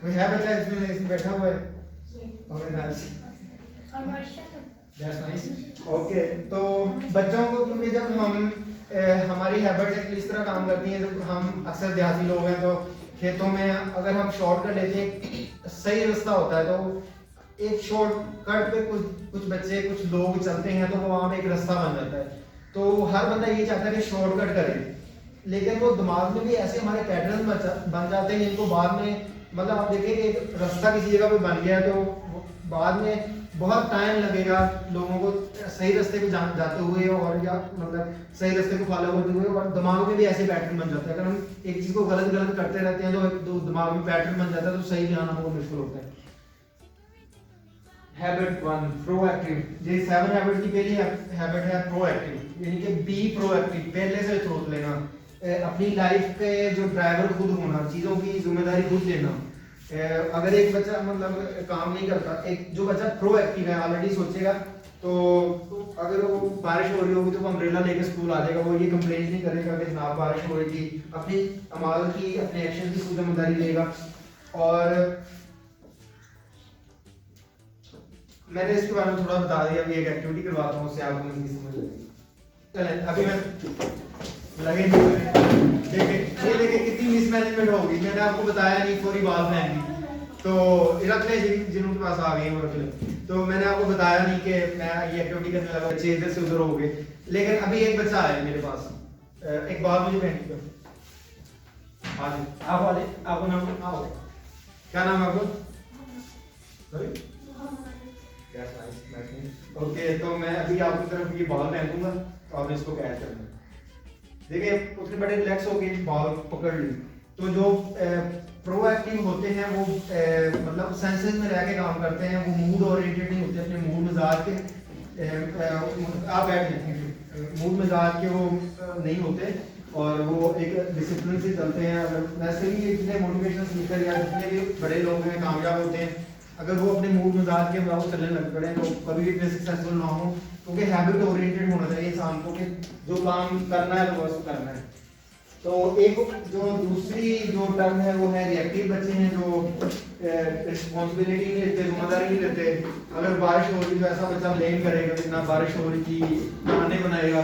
कोई है बच्चा इसमें बैठा हुआ है? Okay nice, that's nice. Okay, तो बच्चों को, क्योंकि जब हम हमारी हैबिट इस तरह काम करती हैं, जब हम अक्सर देहाती लोग हैं तो खेतों में अगर हम शॉर्टकट लेते हैं, सही रास्ता होता है तो एक शॉर्टकट पे कुछ बच्चे कुछ लोग चलते हैं तो वो वहाँ पे एक रास्ता बन जाता है। तो हर बंदा ये चाहता है कि शॉर्टकट करे, लेकिन वो दिमाग में भी ऐसे हमारे पैटर्न बन जाते हैं जिनको बाद में, मतलब आप देखिए कि एक रास्ता किसी जगह पे बन गया तो बाद में बहुत टाइम लगेगा लोगों को सही रास्ते पे जाते हुए, और या मतलब सही रास्ते को फॉलो करते हुए, और दिमाग में भी ऐसे पैटर्न बन जाता है। अगर हम एक चीज को गलत गलत करते रहते हैं तो दिमाग में पैटर्न बन जाता है, तो सही ध्यान हमको मुश्किल होता है। Habit 1 proactive. ये 7 हैबिट की पहली हैबिट है प्रोएक्टिव, यानी कि बी प्रोएक्टिव, पहले से सोच लेना, अपनी लाइफ के जो ड्राइवर खुद होना, चीज़ों की जिम्मेदारी खुद लेना। अगर एक बच्चा मतलब काम नहीं करता, एक जो बच्चा प्रोएक्टिव है ऑलरेडी सोचेगा, तो अगर वो बारिश हो रही होगी तो वो अम्ब्रेला लेकर स्कूल आ जाएगा, वो ये कंप्लेन नहीं करेगा कि जनाब बारिश हो रही थी, अपनी अमाल की अपने एक्शन की खुद जिम्मेदारी लेगा। और मैंने इसके बारे में थोड़ा बता दिया, अभी एक एक्टिविटी करवाता हूँ, उससे आपको नहीं समझ लगेगी। चलें, अभी मैं लगे देखिए, ये देखिए कितनी मिसमैनेजमेंट होगी, मैंने आपको बताया नहीं पूरी बात फैमिली, तो रख ले जिनके पास आ गई वो रख ले। तो मैंने आपको बताया नहीं कि मैं ये एक्टिविटी करने लगा, बच्चे इधर से उधर हो गए। लेकिन अभी एक बच्चा आया मेरे पास, एक बात मुझे कहनी है, आप वाले आपको नाम आओ, क्या नाम है आपको? ओके, तो मैं अभी आपकी तरफ ये बॉल फेंकूंगा तो आपने इसको कैच करना है। देखिए उसने बड़े रिलैक्स होके बॉल पकड़ ली। तो जो प्रोएक्टिव होते हैं वो मतलब सेंसेस में रह के काम करते हैं, वो मूड ओरिएंटेड नहीं होते, अपने मूड मिजाज के आप बैठ जाए मूड मिजाज के वो नहीं होते, और वो एक डिसिप्लिन से चलते हैं। अगर वैसे भी जितने मोटिवेशनल स्पीकर या जितने भी बड़े लोग हैं कामयाब होते हैं, अगर वो अपने मूड मिजाज के मुताबिक चलने लग पड़े तो कभी भी इतने सक्सेसफुल ना हो, क्योंकि हैबिट ओरिएंटेड होना चाहिए इंसान को कि जो काम करना है वो बस करना है। तो एक जो दूसरी जो टर्म है वो है रिएक्टिव बच्चे हैं, जो रिस्पॉन्सिबिलिटी नहीं लेते, जिम्मेदारी नहीं लेते। अगर बारिश हो रही तो ऐसा बच्चा ब्लेम करेगा कि ना बारिश हो रही थी, खाने बनाएगा।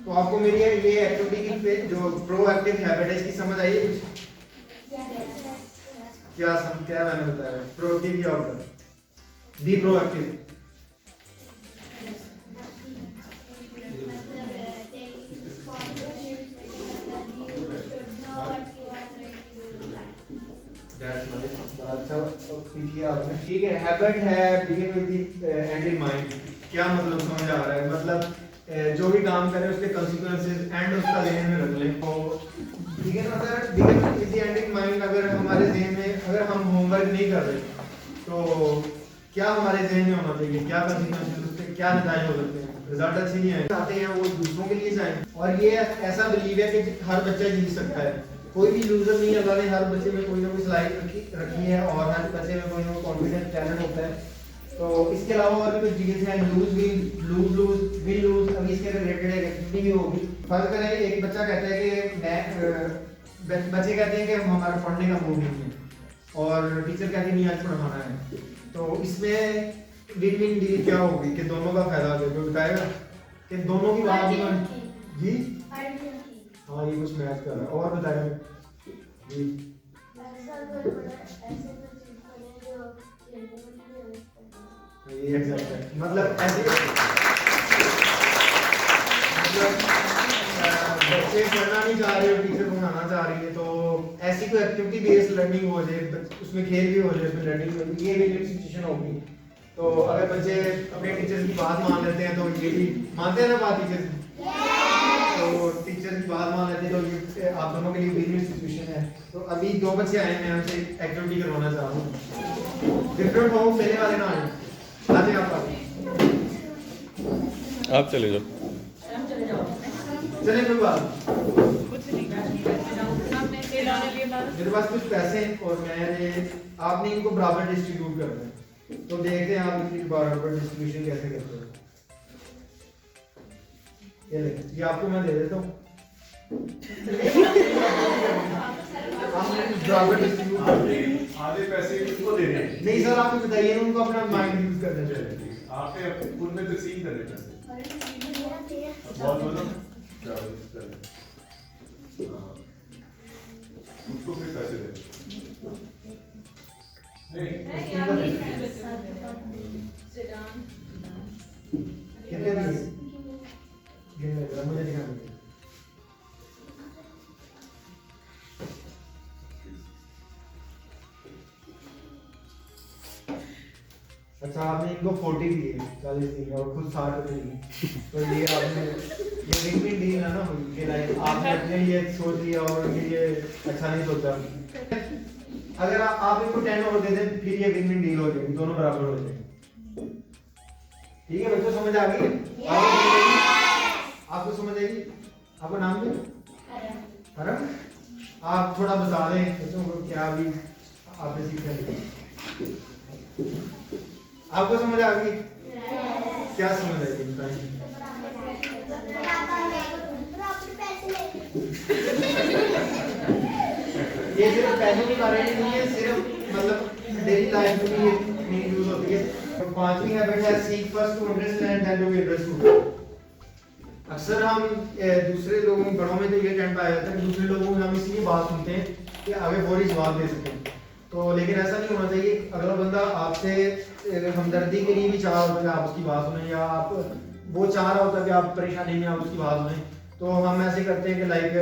तो आपको मेरी ये एक्टिविटी की जो प्रोएक्टिव हैबिट है इसकी समझ आई है कुछ? क्या मैंने बताया प्रोएक्टिव क्या होता है? Be proactive. ठीक है, हैबिट है begin with the and in mind. क्या मतलब समझ आ रहा है? मतलब जो भी काम करें उसके कॉन्सिक्वेंसेस एंड उसका ज़हन में रख लें। तो begin with the and in mind, अगर हमारे ज़हन में अगर हम होमवर्क नहीं कर रहे तो क्या हमारे ज़हन में होना चाहिए, क्या कॉन्सिक्वेंसेस, उसके क्या नतीजे हो सकते हैं, रिजल्ट अच्छे नहीं आए चाहते हैं वो दूसरों के लिए चाहें। और ये ऐसा बिलीव है कि हर बच्चा जीत सकता है, कोई भी लूजर नहीं है। अल्लाह ने हर बच्चे में कोई ना कोई सलाहियत रखी है और हर बच्चे में कोई ना कोई कॉन्फिडेंस टैलेंट होता है। तो इसके अलावा और भी कुछ चीज़ें हैं, लूज विन लूज, अभी इसके रिलेटेड एक एक्टिविटी भी होगी। फर्ज करें एक बच्चा कहता है कि मैं बच्चे कहते हैं कि हमारा पढ़ने का मूड नहीं है और टीचर कहते हैं नहीं आज पढ़ाना है। तो इसमें विन विन डील क्या होगी कि दोनों का फायदा हो, कोई बताएगा कि दोनों की बात जी? हाँ ये कुछ मैच कर रहा है, और बताएगा जी? ये एग्जैक्ट है, मतलब ऐसे बच्चे पढ़ना नहीं चाह रहे हो, टीचर पढ़ाना चाह रही है, तो ऐसी कोई एक्टिविटी बेस्ड लर्निंग हो जाए, उसमें खेल भी हो जाए, उसमें लर्निंग हो जाए, ये भी सिचुएशन होगी। तो अगर बच्चे अपने टीचर की बात मान लेते हैं तो ये भी मानते हैं ना बात टीचर की, तो टीचर की बात मान लेते हैं तो ये आप दोनों के लिए विन-विन सिचुएशन है। तो अभी दो बच्चे आए हैं, मैं उनसे एक्टिविटी करवाना चाह रहा हूँ, डिफरेंट हो, पहले वाले ना आए, आते आप चले जाओ, चले कोई बात मेरे पास कुछ पैसे हैं और मैंने आपने इनको बराबर डिस्ट्रीब्यूट करना है, तो देखते हैं आप इनकी बराबर डिस्ट्रीब्यूशन कैसे करते हो। ये आपको मैं दे देता हूँ, बराबर डिस्ट्रीब्यूट करते हैं। आधे पैसे उनको दे रहे हैं। नहीं सर, आप बताइए उनको अपना माइंड यूज करना चाहिए। आपने उनमें तकसीम करने पैसे बहुत बोलो उसको फिर पैसे दे नहीं कितने दिए? मुझे दिखा दीजिए। अच्छा, आपने इनको 40 दिए, 40 दिए और खुद 60 रुपए दिए, तो ये आपने ये विन विन डील है ना हुई कि लाइक आपने अपने लिए सोच लिया और ये अच्छा नहीं सोचा। अगर आप इनको 10 और दे दें फिर ये विन विन डील हो जाएगी, दोनों बराबर हो जाएंगे। ठीक है बच्चों, समझ आ गई? आपको समझ आएगी? आपका नाम क्या? हरम। आप थोड़ा बता दें बच्चों को क्या अभी आपने सीखा है। आपको समझ आ गई? क्या समझ आएगी बताइए। ये सिर्फ पैसों के बारे में नहीं है, सिर्फ मतलब डेली लाइफ में भी ये यूज होती है। तो पांचवी हैबिट है seek first to understand then to be understood. अक्सर हम दूसरे लोगों बड़ों में तो ये ट्रेंड पाया जाता है कि दूसरे लोगों में हम इसीलिए बात सुनते हैं कि आगे फौरी जवाब दे सकें। तो लेकिन ऐसा नहीं होना चाहिए। अगला बंदा आपसे हमदर्दी के लिए भी चाह होता है कि आप उसकी बात सुने, या आप वो चाह रहा होता है कि आप परेशानी में आप उसकी बात सुने, तो हम ऐसे करते हैं कि लाइक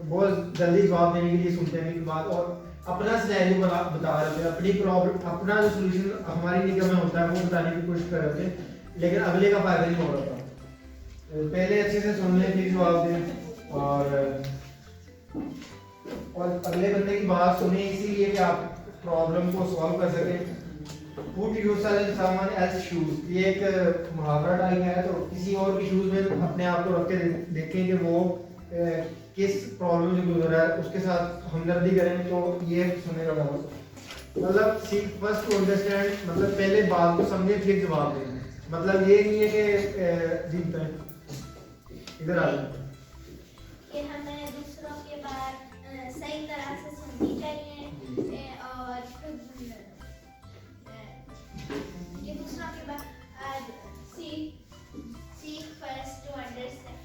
बहुत जल्दी जवाब देने के लिए सुनते हैं लेकिन बात और अपना सिनेरियो बता रहे थे, अपनी प्रॉब्लम, अपना जो सोल्यूशन हमारी निगाह में होता है वो बताने की कोशिश कर रहे थे, लेकिन अगले का फायदा नहीं हो रहा था। पहले अच्छे से सुन लें फिर जवाब दें, और अगले बंदे की बात सुने इसीलिए कि आप प्रॉब्लम को सॉल्व कर सकें। Put yourself in someone else's shoes, ये एक मुहावरा टाइप है, तो किसी और के शूज में अपने आप को रख के देखें कि वो किस प्रॉब्लम से गुजर रहा है, उसके साथ हमदर्दी करें तो ये सुनेगा बहुत। मतलब सीक फर्स्ट टू अंडरस्टैंड, मतलब पहले बात को समझे फिर जवाब दें। मतलब ये नहीं है कि जीतते हैं इधर आ जाए कि हमें दूसरों के बात सही तरह से सुननी चाहिए और ये दूसरों के बात सीक फर्स्ट टू अंडरस्टैंड,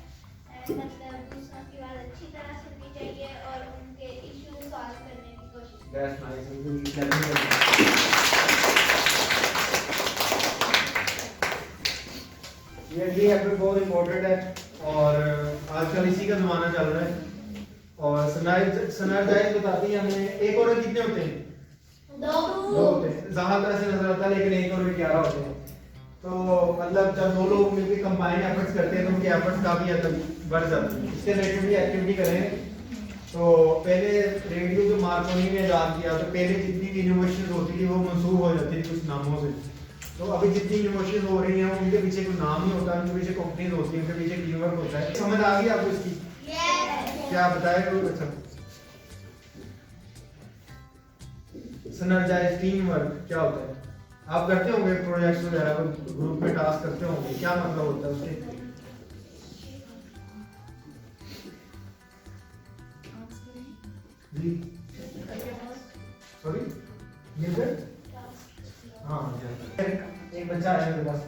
मतलब दूसरों की बात अच्छी तरह सुननी चाहिए और उनके इश्यू सॉल्व करने की कोशिश करनी That's nice. ये हैबिट बहुत इम्पोर्टेंट है और आजकल इसी का जमाना चल रहा है। और सनराइज बताती है हमें एक और कितने होते हैं? दो होते हैं। ज्यादा से नजर आता है लेकिन एक और 11 होते हैं। तो मतलब जब दो लोग मिलकर कंबाइन एफर्ट्स करते हैं तो उनके एफर्ट्स काफी हद तक बढ़ जाते हैं। इससे रिलेटेड एक्टिविटी करें। तो पहले रेडियो जो मार्कोनी ने इजाद किया, तो पहले जितनी भी इनोवेशन होती थी वो मंसूब हो जाती थी कुछ नामों से। तो अभी जितनी इनोवेशन हो रही हैं उनके पीछे कोई नाम नहीं होता, उनके पीछे कंपनीज होती हैं, उनके पीछे टीम वर्क होता है। समझ आ गई आपको इसकी? क्या बताए कोई? अच्छा, सिनर्जाइज टीम वर्क क्या होता है? आप करते होंगे प्रोजेक्ट्स वगैरह, ग्रुप में टास्क करते होंगे, क्या मतलब होता है उसके? जी सॉरी ये हाँ एक बच्चा आया मेरे पास।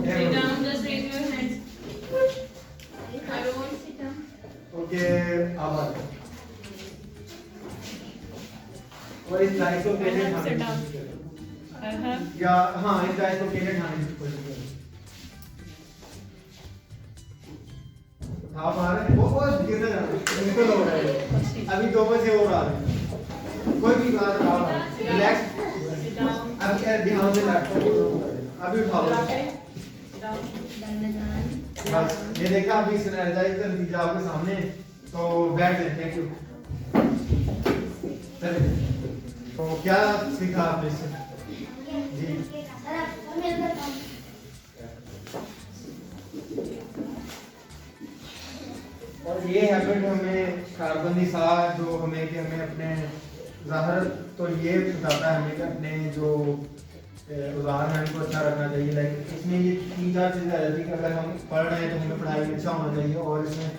Sit down, just raise your hands. I won't sit down. Okay, आभार। और इस डाइस को पहले Sit खाने down. की कोशिश करें। I have. या हाँ, इस डाइस को पहले खाने की कोशिश करें। आप आ रहे हैं? वो गिरने जा रहे हैं, बिल्कुल हो रहा है। अभी 2 बजे और आ रहे हैं। कोई भी बात आप रिलैक्स, अब क्या ध्यान से लैपटॉप को अभी उठाओ। बस ये देखा, अभी सिनर्जाइज कर दीजिए आपके सामने, तो बैठ जाए। Thank you. तो क्या सीखा आपने इससे? जी और ये हैबिट हमें कारबंदी साथ जो हमें कि हमें अपने ज़ाहिर तो ये बताता है हमें कि अपने जो औजार हैं उनको अच्छा रखना चाहिए। लाइक इसमें ये 3-4 चीज़ें आ जाती है कि अगर हम पढ़ रहे हैं तो हमें पढ़ाई में अच्छा होना चाहिए, और इसमें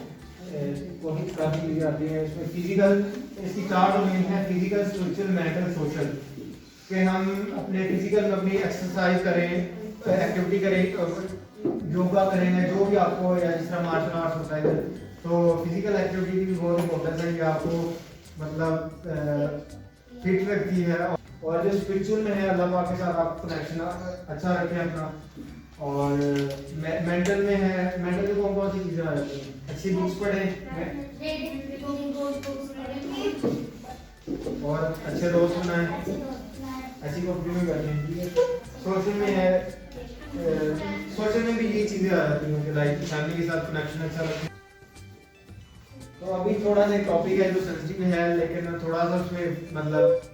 काफ़ी चीज़ें आती हैं इसमें। फिजिकल, इसकी 4 डोमेन है, फिजिकल, स्पिरिचुअल, मेंटल, सोशल। कि हम अपने फिजिकल में अपनी एक्सरसाइज करें, एक्टिविटी करें, योगा करें, जो भी आपको, या जिस तरह मार्शल आर्ट्स होता है, तो फिजिकल एक्टिविटी भी बहुत इंपॉर्टेंट है कि आपको मतलब फिट रखती है। और जो स्पिरिचुअल में है, अल्लाह पाक के साथ आप कनेक्शन अच्छा रखें अपना। और मेंटल में है, मेंटल में कौन कौन सी चीज़ें आ जाती हैं? अच्छी बुक्स पढ़ें और अच्छे दोस्त बनाएं, अच्छी कंपनी में बैठें। सोशल में है, सोशल में भी ये चीज़ें आ जाती हैं कि लाइक फैमिली के साथ कनेक्शन अच्छा रखें। तो अभी थोड़ा सा टॉपिक है जो सेंसिटिव है, लेकिन थोड़ा सा उसमें मतलब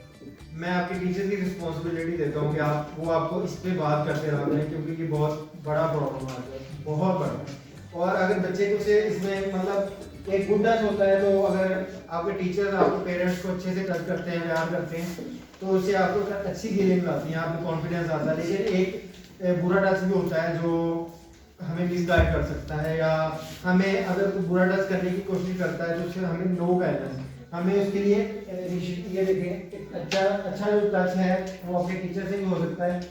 मैं आपके टीचर की रिस्पॉन्सिबिलिटी देता हूँ कि वो आपको इस पे बात करते रहा करें, क्योंकि ये बहुत बड़ा प्रॉब्लम आ गया है, बहुत बड़ा। और अगर बच्चे को से इसमें मतलब एक गुड टच होता है, तो अगर आपके टीचर आपके पेरेंट्स को अच्छे से टच करते हैं, प्यार करते हैं, तो उससे आपको अच्छी फीलिंग आती है, आपको कॉन्फिडेंस आता है। लेकिन एक बुरा टच भी होता है जो हमें मिसगाइड कर सकता है, या हमें अगर कोई बुरा टच करने की कोशिश करता है तो उससे हमें नो कहना है। हमें उसके लिए ये देखें, अच्छा जो टच है वो अपने टीचर से भी हो सकता है,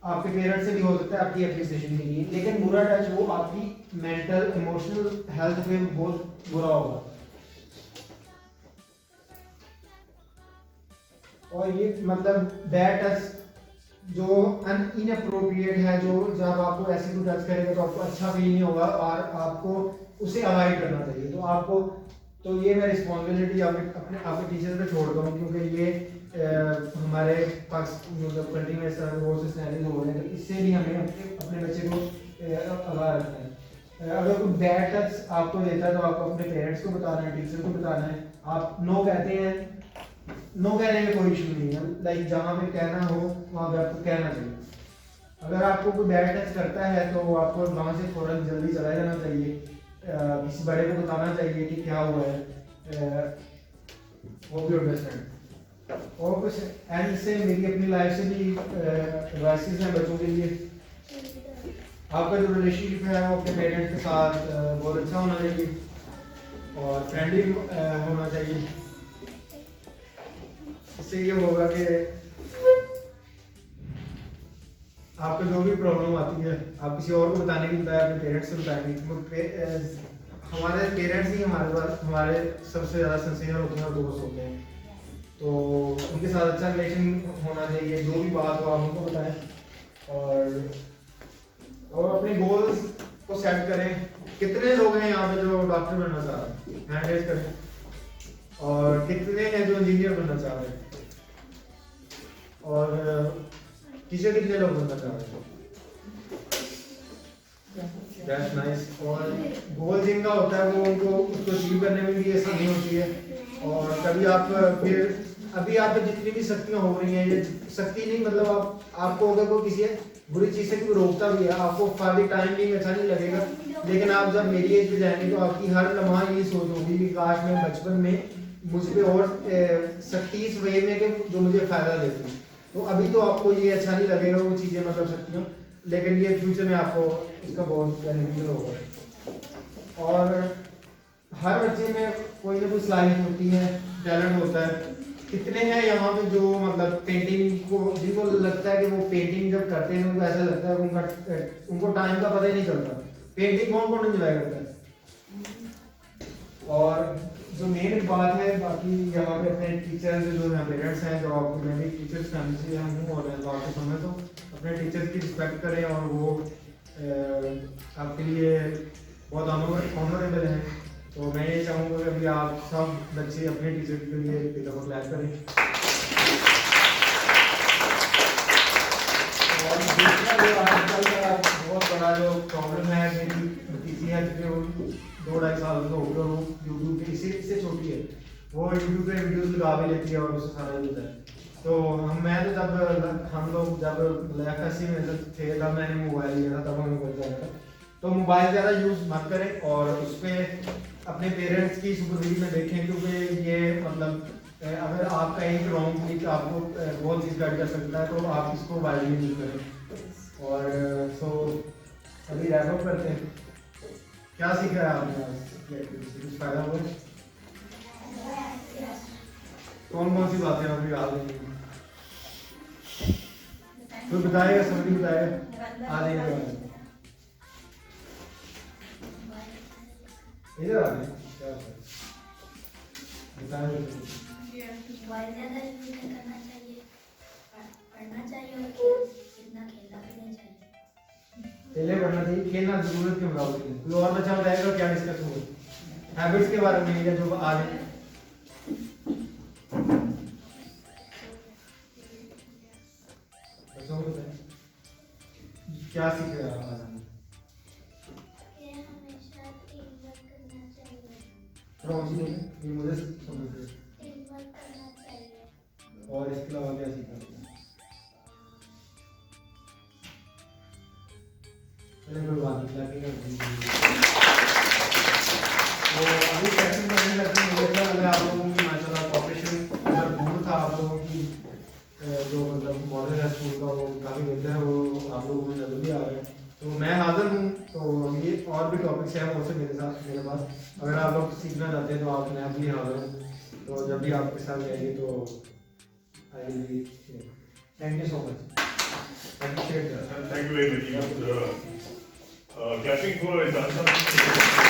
आपके पेरेंट्स से भी हो सकता है, आपकी एप्रिसिएशन के लिए। लेकिन बुरा टच वो आपकी मेंटल इमोशनल हेल्थ पे बहुत बुरा होगा। और ये मतलब बैड टच जो इनअप्रोप्रिएट है, जो जब आपको ऐसे कोई टच करेगा तो आपको अच्छा फील नहीं होगा और आपको उसे अवॉइड करना चाहिए। तो आपको, तो ये मैं रिस्पॉन्सिबिलिटी आपके टीचर पे छोड़ता हूँ, क्योंकि ये हमारे पास मतलब कंट्री में बहुत से सिनेरियोज हो रहे हैं, तो इससे भी हमें अपने बच्चे को आगाह रखना है। अगर कोई बैड टच आपको देता है तो आपको अपने पेरेंट्स को बताना है, टीचर को बताना है। आप नो कहते हैं, नो कहने में कोई इशू नहीं है, लाइक जहाँ पे कहना हो वहाँ पे आपको कहना चाहिए। अगर आपको कोई बैड टच करता है तो आपको वहाँ से फौरन जल्दी चला जाना चाहिए, किसी बड़े को बताना चाहिए कि क्या हुआ है। वो भी अंडरस्टैंड। और कुछ एंड से मेरी अपनी लाइफ से भी एडवाइसेस हैं बच्चों के लिए। आपका जो रिलेशनशिप है वो अपने पेरेंट्स के साथ बहुत अच्छा होना चाहिए और फ्रेंडली होना चाहिए। इससे ये होगा कि आपको जो भी प्रॉब्लम आती है आप किसी और को बताने की बजाय अपने पेरेंट्स से बताएंगे। हमारे पेरेंट्स ही हमारे सबसे ज़्यादा सिंसियर होते हैं और दोस्त होते हैं, तो उनके साथ अच्छा रिलेशन होना चाहिए। जो भी बात हो आप उनको बताएं और अपने गोल्स को सेट करें। कितने लोग हैं यहाँ पे जो डॉक्टर बनना चाह रहे हैं, हैंड रेज करें। और कितने हैं जो इंजीनियर बनना चाह रहे हैं, और टीचर कितने लोग बनना चाह रहे हैं। That's nice। और गोल जिनका होता है वो उनको उसको अचीव करने में भी आसानी होती है। और कभी आप फिर अभी आप जितनी भी शक्तियाँ हो रही हैं, ये शक्ति नहीं मतलब आपको अगर कोई किसी बुरी चीज़ से कोई रोकता भी है, आपको फायदे टाइम भी अच्छा नहीं लगेगा। लेकिन आप जब मेरी एज पे जाएंगे तो आपकी हर लम्हा ये सोच होगी कि काश मैं बचपन में मुझ पे और शक्ति इस वे में कि जो मुझे फ़ायदा देती। तो अभी तो आपको ये अच्छा नहीं लगेगा वो चीज़ें मतलब शक्तियाँ, लेकिन ये फ्यूचर में आपको इसका बहुत बेनिफिट होगा। और हर बच्चे में कोई ना कोई सलाहियत होती है, टैलेंट होता है। कितने हैं यहाँ पे जो मतलब पेंटिंग को, जिनको लगता है कि वो पेंटिंग जब करते हैं उनको ऐसा लगता है उनको टाइम का पता ही नहीं चलता। पेंटिंग कौन कौन एंजॉय करता है। और जो मेन बात है, बाकी यहाँ पे अपने टीचर्स जो हैं, पेरेंट्स हैं, जो आपको मैं भी टीचर्स फैमिली से हूँ और आपके समय तो अपने टीचर्स की रिस्पेक्ट करें और वो आपके लिए बहुत ऑनरेबल हैं। तो मैं ये चाहूँगा कि अभी आप सब बच्चे अपने टीचर के लिए एक दफ़ा क्लैप करें। और दूसरा जो आजकल का बहुत बड़ा जो प्रॉब्लम है, मेरी भतीजी है जो 2-2.5 साल का हो गया, वो यूट्यूब पे इससे छोटी है, वो यूट्यूब पे वीडियोस लगा भी लेती है और उससे सारा होता है। तो मैं तो हम लोग जब FSC में थे तब मैंने मोबाइल लिया था, तब हमें पता चला था। तो मोबाइल ज़्यादा यूज़ मत करें और उस पर अपने पेरेंट्स की सुपरविजन में देखें, क्योंकि ये मतलब अगर आपका एक रॉन्ग क्लिक आपको बहुत चीज़ गाइड कर सकता है, तो आप इसको वाइडली यूज़ करें। और सो अभी रैप अप करते हैं। क्या सीखा है आपने आज की एक्टिविटी से? कुछ फायदा हुआ? कौन कौन सी बातें आपको याद रही? कोई बताएगा, समझ बताएगा? आ जाएगा इधर आ जाए, क्या होता है? बताएं। मोबाइल ज़्यादा यूज़ नहीं करना चाहिए, पढ़ना चाहिए और कितना खेलना भी नहीं चाहिए। पहले पढ़ना चाहिए, खेलना जरूरत के मुताबिक है। कोई और बच्चा बताएगा क्या डिस्कस हुआ हैबिट्स के बारे में या जो आज बच्चों को बताएं क्या सीख रहे हैं आज हम? कि हमेशा टीम वर्क करना चाहिए। थोड़ा ऊंची बोलें, ये मुझे समझ रहे हैं। टीम वर्क करना चाहिए। और इसके अलावा क्या सीखा? चलिए कोई बात नहीं, लगेगा। तो अभी सेशन करने लगते हैं। मुझे क्या लगा आप लोगों की माशाल्लाह कॉपरेशन अगर दूर था आप लोगों की जो मतलब मॉडल है स्कूल का वो काफ़ी बेहतर है, वो आप लोगों में नजर भी आ रहा है। तो मैं हाजिर हूँ। तो ये और भी टॉपिक्स हैं मुझसे मेरे साथ मेरे पास, अगर आप लोग सीखना चाहते हैं तो आप मैं भी हाजिर हूँ। तो जब भी आपके साथ जाएंगे तो I will be here. Thank you so much. Thank you very much. Clapping for Isan sir.